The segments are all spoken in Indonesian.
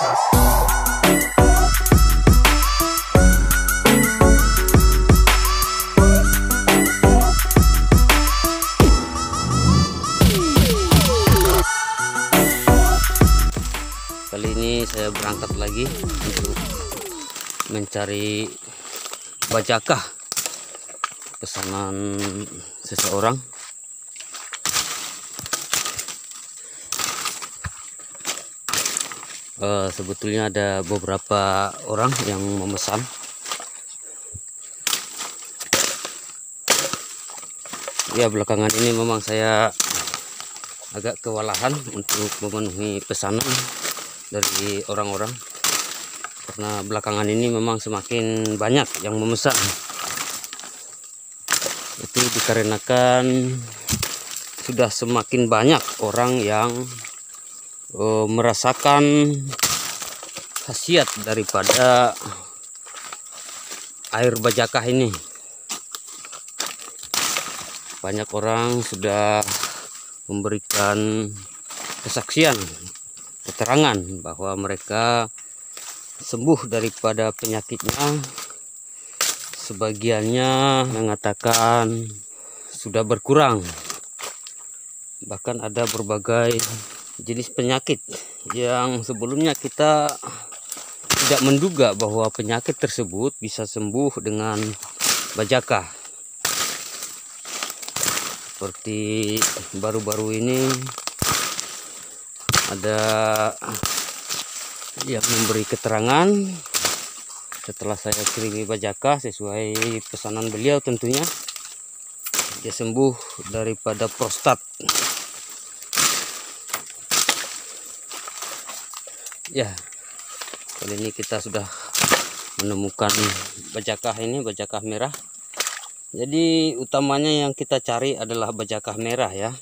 Kali ini saya berangkat lagi untuk mencari bajakah pesanan seseorang. Sebetulnya ada beberapa orang yang memesan. Ya, belakangan ini memang saya agak kewalahan untuk memenuhi pesanan dari orang-orang, karena belakangan ini memang semakin banyak yang memesan. Itu dikarenakan sudah semakin banyak orang yang merasakan khasiat daripada air bajakah ini. Banyak orang sudah memberikan kesaksian, keterangan bahwa mereka sembuh daripada penyakitnya. Sebagiannya mengatakan sudah berkurang. Bahkan ada berbagai jenis penyakit yang sebelumnya kita tidak menduga bahwa penyakit tersebut bisa sembuh dengan bajakah. Seperti baru-baru ini ada yang memberi keterangan setelah saya kirimi bajakah sesuai pesanan beliau, tentunya dia sembuh daripada prostat. Ya, kali ini kita sudah menemukan bajakah ini, bajakah merah. Jadi utamanya yang kita cari adalah bajakah merah ya.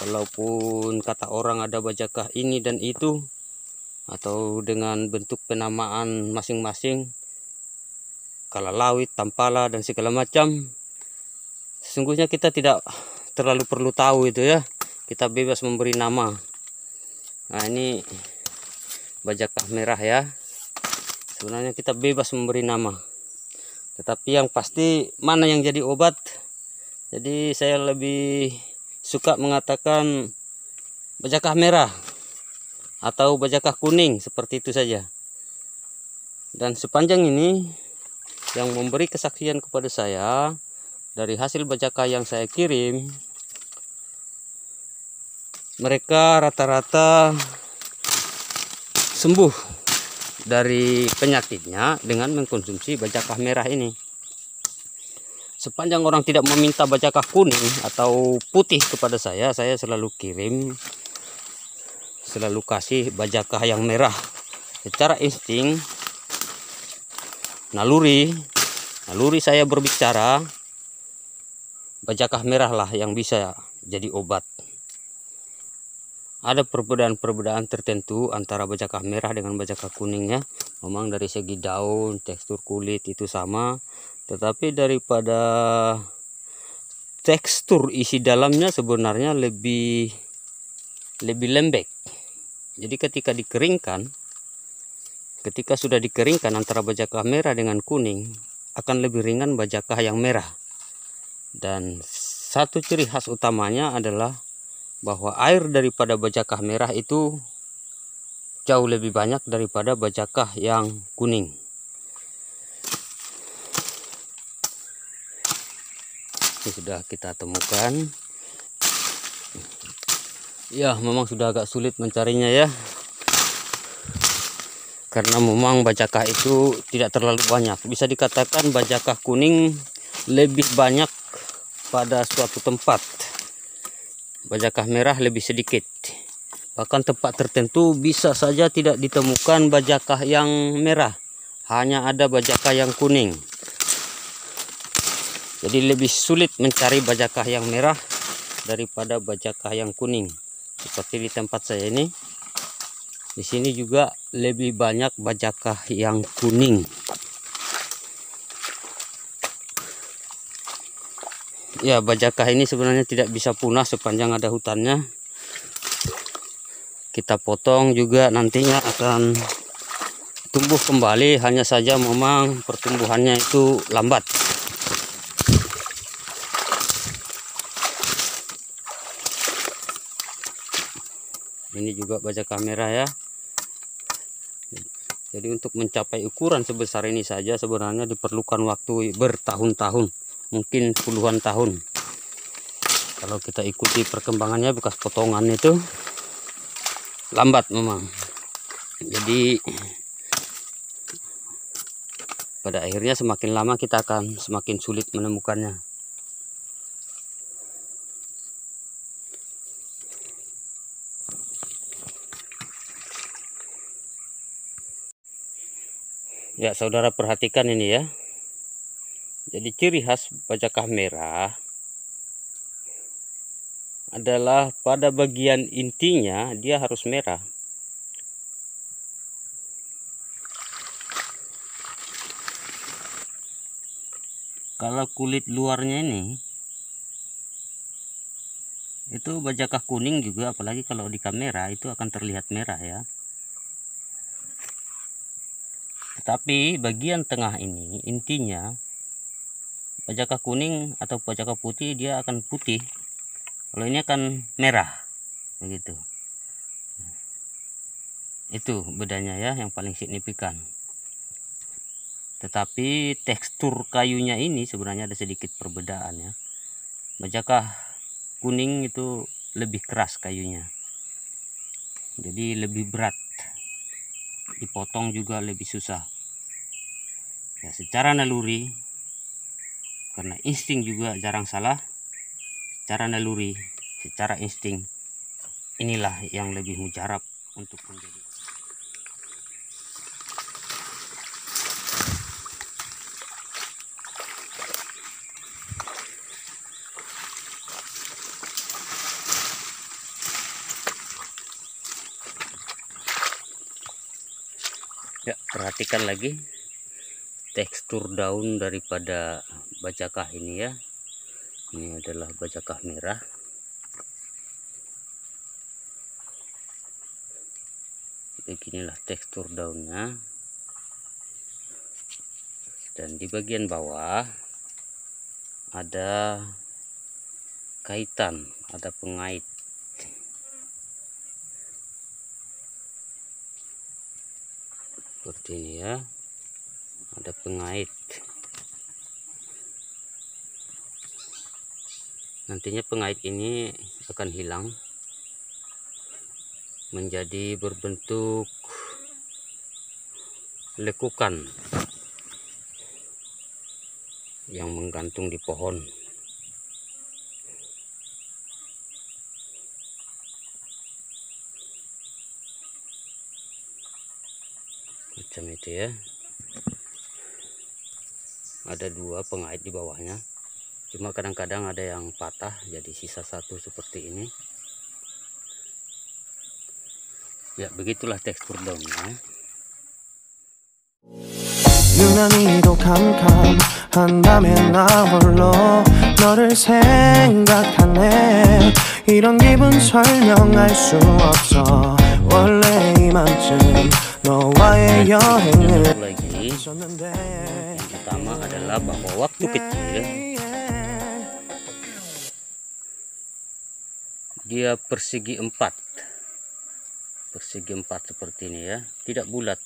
Walaupun kata orang ada bajakah ini dan itu, atau dengan bentuk penamaan masing-masing, kalalawit, tampala, dan segala macam, sesungguhnya kita tidak terlalu perlu tahu itu ya. Kita bebas memberi nama. Nah, ini bajakah merah ya. Sebenarnya kita bebas memberi nama. Tetapi yang pasti mana yang jadi obat. Jadi saya lebih suka mengatakan bajakah merah atau bajakah kuning, seperti itu saja. Dan sepanjang ini yang memberi kesaksian kepada saya dari hasil bajakah yang saya kirim, mereka rata-rata sembuh dari penyakitnya dengan mengkonsumsi bajakah merah ini. Sepanjang orang tidak meminta bajakah kuning atau putih kepada saya selalu kirim, selalu kasih bajakah yang merah. Secara insting, naluri saya berbicara, bajakah merah lah yang bisa jadi obat. Ada perbedaan-perbedaan tertentu antara bajakah merah dengan bajakah kuningnya. Memang dari segi daun, tekstur kulit itu sama, tetapi daripada tekstur isi dalamnya sebenarnya lebih lembek. Jadi ketika sudah dikeringkan antara bajakah merah dengan kuning, akan lebih ringan bajakah yang merah. Dan satu ciri khas utamanya adalah bahwa air daripada bajakah merah itu jauh lebih banyak daripada bajakah yang kuning. Ini sudah kita temukan. Ya, memang sudah agak sulit mencarinya ya, karena memang bajakah itu tidak terlalu banyak. Bisa dikatakan bajakah kuning lebih banyak pada suatu tempat, bajakah merah lebih sedikit. Bahkan tempat tertentu bisa saja tidak ditemukan bajakah yang merah, hanya ada bajakah yang kuning. Jadi lebih sulit mencari bajakah yang merah daripada bajakah yang kuning. Seperti di tempat saya ini, di sini juga lebih banyak bajakah yang kuning. Ya, bajakah ini sebenarnya tidak bisa punah sepanjang ada hutannya. Kita potong juga nantinya akan tumbuh kembali, hanya saja memang pertumbuhannya itu lambat. Ini juga bajaka merah ya. Jadi untuk mencapai ukuran sebesar ini saja sebenarnya diperlukan waktu bertahun-tahun, mungkin puluhan tahun. Kalau kita ikuti perkembangannya, bekas potongan itu lambat memang. Jadi pada akhirnya semakin lama kita akan semakin sulit menemukannya. Ya, saudara perhatikan ini ya. Jadi ciri khas bajaka merah adalah pada bagian intinya dia harus merah. Kalau kulit luarnya ini itu bajaka kuning juga, apalagi kalau di kamera itu akan terlihat merah ya. Tetapi bagian tengah ini intinya bajaka kuning atau bajaka putih dia akan putih. Kalau ini akan merah begitu. Itu bedanya ya, yang paling signifikan. Tetapi tekstur kayunya ini sebenarnya ada sedikit perbedaan ya. Bajaka kuning itu lebih keras kayunya, jadi lebih berat, dipotong juga lebih susah ya. Secara naluri, karena insting juga jarang salah, secara naluri, secara insting, inilah yang lebih mujarab untuk menjadi. Ya, perhatikan lagi tekstur daun daripada bajaka ini ya. Ini adalah bajaka merah. Beginilah tekstur daunnya. Dan di bagian bawah ada kaitan, ada pengait. Seperti ini ya, ada pengait. Nantinya pengait ini akan hilang menjadi berbentuk lekukan yang menggantung di pohon. Macam itu ya. Ada dua pengait di bawahnya, cuma kadang-kadang ada yang patah, jadi sisa satu seperti ini ya. Begitulah tekstur daunnya. 유난히도 캄캄한밤에 나 홀로 너를 생각하네. 이런 기분 설명할 수 없어. 원래 이맘쯤 너와의 여행을 했었는데. Yang pertama adalah bahwa waktu kecil dia persegi empat seperti ini ya, tidak bulat.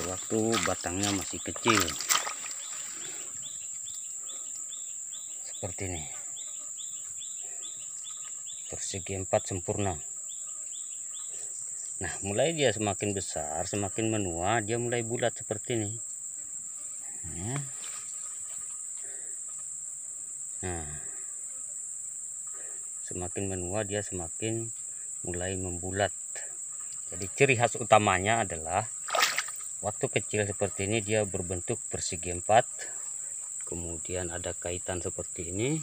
Waktu batangnya masih kecil seperti ini, persegi empat sempurna. Nah, mulai dia semakin besar, semakin menua, dia mulai bulat seperti ini ya. Nah, semakin menua dia semakin mulai membulat. Jadi ciri khas utamanya adalah waktu kecil seperti ini dia berbentuk persegi empat, kemudian ada kaitan seperti ini.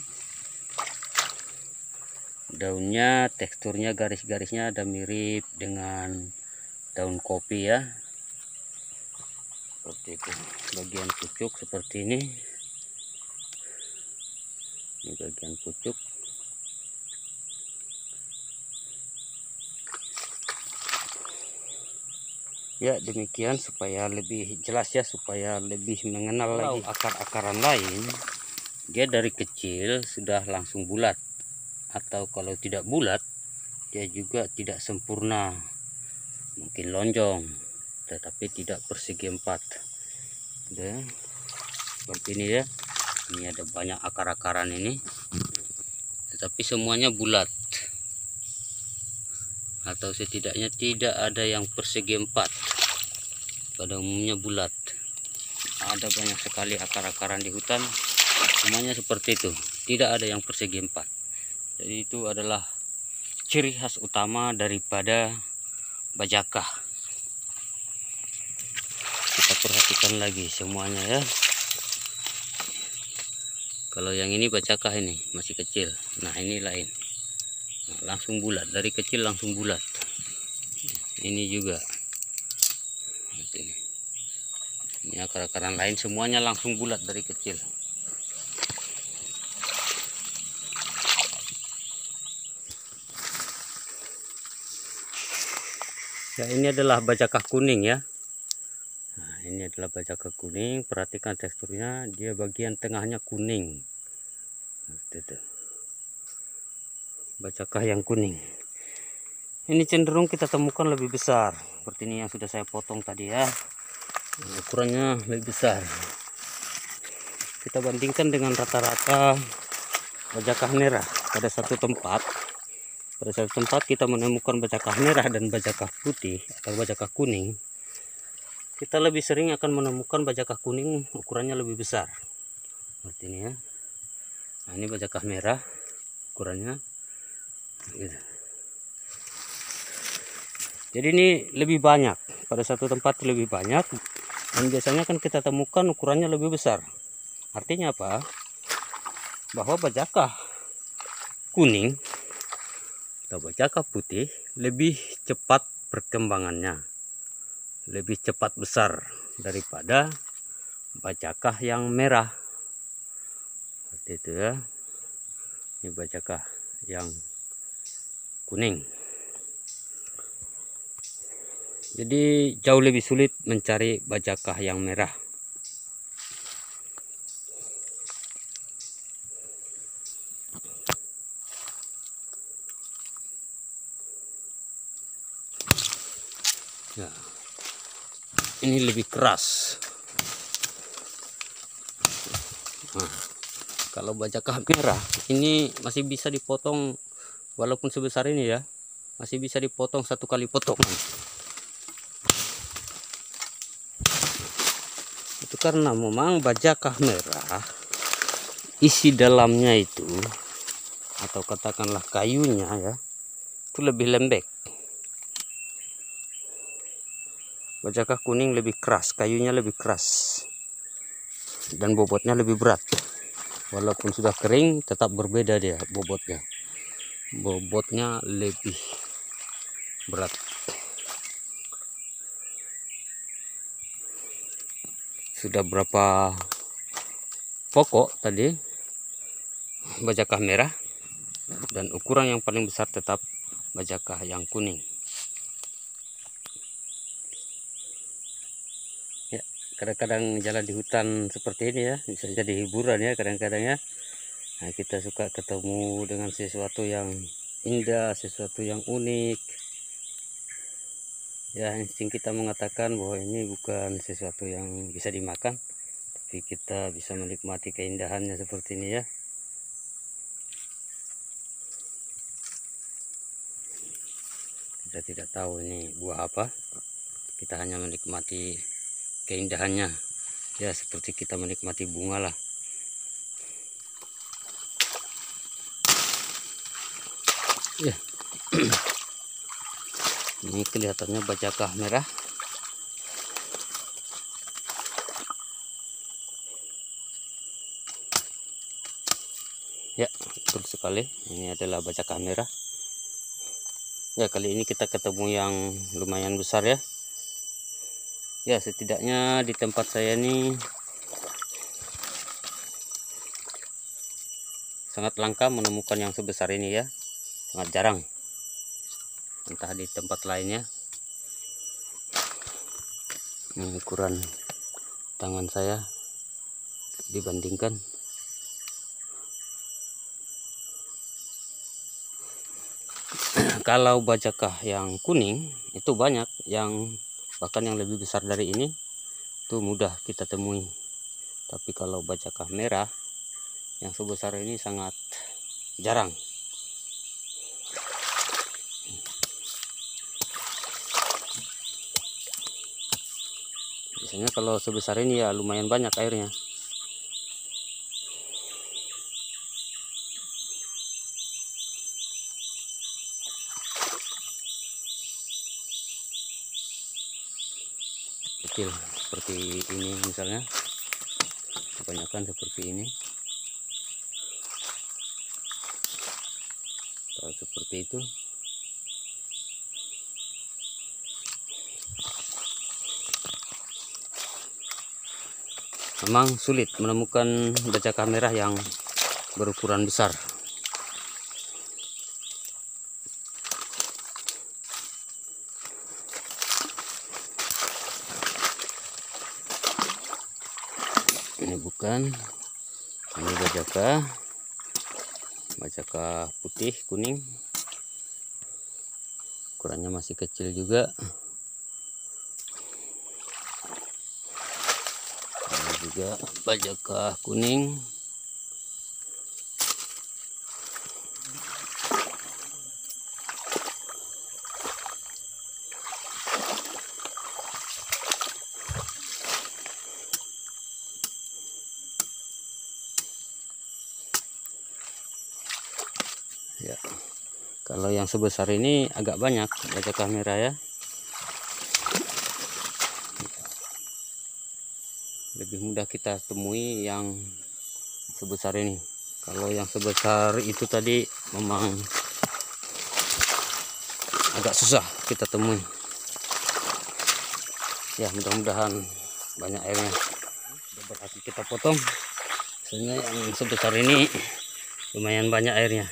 Daunnya teksturnya, garis-garisnya ada mirip dengan daun kopi ya, seperti itu. Bagian pucuk seperti ini bagian pucuk. Ya, demikian supaya lebih jelas ya, supaya lebih mengenal lagi akar-akaran lain. Dia dari kecil sudah langsung bulat, atau kalau tidak bulat dia juga tidak sempurna, mungkin lonjong tetapi tidak persegi empat. Udah, seperti ini ya. Ini ada banyak akar-akaran ini, tetapi semuanya bulat, atau setidaknya tidak ada yang persegi empat. Pada umumnya bulat. Ada banyak sekali akar-akaran di hutan, semuanya seperti itu, tidak ada yang persegi empat. Jadi itu adalah ciri khas utama daripada bajakah. Kita perhatikan lagi semuanya ya. Kalau yang ini bajakah ini masih kecil, nah ini lain, nah, langsung bulat, dari kecil langsung bulat. Ini juga, ini akar-akaran lain semuanya langsung bulat dari kecil. Ya, ini adalah bajakah kuning ya. Nah, ini adalah bajakah kuning. Perhatikan teksturnya, dia bagian tengahnya kuning. Itu. Bajakah yang kuning. Ini cenderung kita temukan lebih besar. Seperti ini yang sudah saya potong tadi ya. Ukurannya lebih besar. Kita bandingkan dengan rata-rata bajakah merah pada satu tempat. Pada satu tempat kita menemukan bajakah merah dan bajakah putih atau bajakah kuning. Kita lebih sering akan menemukan bajakah kuning ukurannya lebih besar. Seperti ini ya. Nah, ini bajakah merah ukurannya. Gitu. Jadi ini lebih banyak, pada satu tempat lebih banyak, dan biasanya kan kita temukan ukurannya lebih besar. Artinya apa? Bahwa bajakah kuning atau bajakah putih lebih cepat perkembangannya, lebih cepat besar daripada bajakah yang merah. Seperti itu ya. Ini bajakah yang kuning. Jadi jauh lebih sulit mencari bajakah yang merah. Ya, ini lebih keras. Nah, kalau bajakah merah ini masih bisa dipotong, walaupun sebesar ini ya, masih bisa dipotong satu kali potongan. Itu karena memang bajakah merah isi dalamnya itu, atau katakanlah kayunya ya, itu lebih lembek. Bajakah kuning lebih keras, kayunya lebih keras, dan bobotnya lebih berat. Walaupun sudah kering tetap berbeda dia bobotnya. Bobotnya lebih berat. Sudah berapa pokok tadi bajakah merah, dan ukuran yang paling besar tetap bajakah yang kuning. Ya, kadang-kadang jalan di hutan seperti ini ya, bisa jadi hiburan ya kadang-kadang ya. Nah, kita suka ketemu dengan sesuatu yang indah, sesuatu yang unik. Ya, insting kita mengatakan bahwa ini bukan sesuatu yang bisa dimakan, tapi kita bisa menikmati keindahannya seperti ini ya. Kita tidak tahu ini buah apa, kita hanya menikmati keindahannya ya, seperti kita menikmati bunga lah. Ya. Ini kelihatannya bajakah merah. Ya, betul sekali. Ini adalah bajakah merah. Ya, kali ini kita ketemu yang lumayan besar ya. Ya, setidaknya di tempat saya ini sangat langka menemukan yang sebesar ini ya. Sangat jarang. Entah di tempat lainnya. Ini ukuran tangan saya dibandingkan. Kalau bajakah yang kuning itu banyak, yang bahkan yang lebih besar dari ini itu mudah kita temui. Tapi kalau bajakah merah yang sebesar ini sangat jarang. Biasanya kalau sebesar ini ya lumayan banyak airnya. Kecil seperti ini misalnya, kebanyakan seperti ini. Kalau seperti itu memang sulit menemukan bajakah merah yang berukuran besar. Ini bukan, ini bajakah putih kuning, ukurannya masih kecil juga. Ini juga bajakah kuning. Ya, kalau yang sebesar ini agak banyak bajakah merah ya. Lebih mudah kita temui yang sebesar ini. Kalau yang sebesar itu tadi memang agak susah kita temui. Ya, mudah-mudahan banyak airnya. Sudah berhasil kita potong. Biasanya yang sebesar ini lumayan banyak airnya.